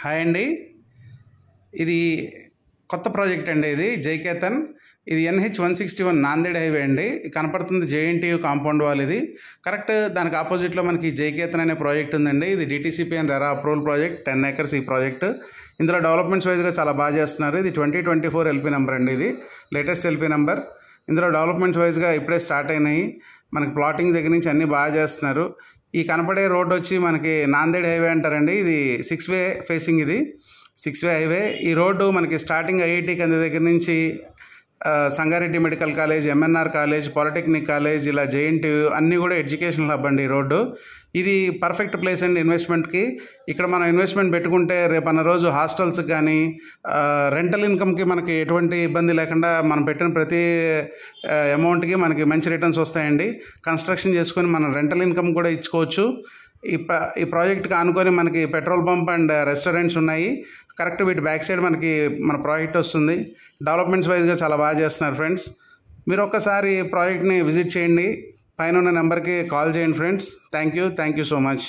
Hi అండి. ఇది కొత్త ప్రాజెక్ట్ అండి. ఇది జైకేతన్. ఇది NH 161 నాందేడ్ హైవే అండి. కనపడుతుంది JNTU కాంపౌండ్ వాల్. ఇది కరెక్ట్ దానికి ఆపోజిట్లో మనకి జైకేతన్ అనే ప్రాజెక్ట్ ఉందండి. ఇది DTCP and RERA approval project, 10 acres ఈ ప్రాజెక్ట్. ఇందులో డెవలప్మెంట్స్ వైజ్గా చాలా బాగా చేస్తున్నారు. ఇది 2024 LP నెంబర్ అండి. ఇది లేటెస్ట్ LP నెంబర్. ఇందులో డెవలప్మెంట్స్ వైజ్గా ఇప్పుడే స్టార్ట్ అయినాయి. మనకి ప్లాటింగ్ దగ్గర నుంచి అన్నీ బాగా చేస్తున్నారు. ఈ కనపడే రోడ్ వచ్చి మనకి నాందేడ్ హైవే అంటారండి. ఇది 6-way ఫేసింగ్. ఇది 6-way హైవే. ఈ రోడ్డు మనకి స్టార్టింగ్ IIT కంది దగ్గర నుంచి Sangareddy medical college, MNR college, polytechnic college, ఇలా JNTU అన్నీ కూడా ఎడ్యుకేషనల్ హబ్ అండి ఈ రోడ్డు. ఇది పర్ఫెక్ట్ ప్లేస్ అండి ఇన్వెస్ట్మెంట్కి. ఇక్కడ మనం ఇన్వెస్ట్మెంట్ పెట్టుకుంటే రేపన్న రోజు హాస్టల్స్కి కానీ రెంటల్ ఇన్కమ్కి మనకి ఎటువంటి ఇబ్బంది లేకుండా మనం పెట్టిన ప్రతి అమౌంట్కి మనకి మంచి రిటర్న్స్ వస్తాయండి. కన్స్ట్రక్షన్ చేసుకొని మనం రెంటల్ ఇన్కమ్ కూడా ఇచ్చుకోవచ్చు. ఈ ప్రాజెక్ట్కి ఆనుకొని మనకి పెట్రోల్ పంప్ అండ్ రెస్టారెంట్స్ ఉన్నాయి. కరెక్ట్ వీటి బ్యాక్ సైడ్ మనకి మన ప్రాజెక్ట్ వస్తుంది. డెవలప్మెంట్స్ వైజ్గా చాలా బాగా చేస్తున్నారు ఫ్రెండ్స్. మీరు ఒక్కసారి ప్రాజెక్ట్ని విజిట్ చేయండి. పైన ఉన్న నెంబర్కి కాల్ చేయండి friends. Thank you so much.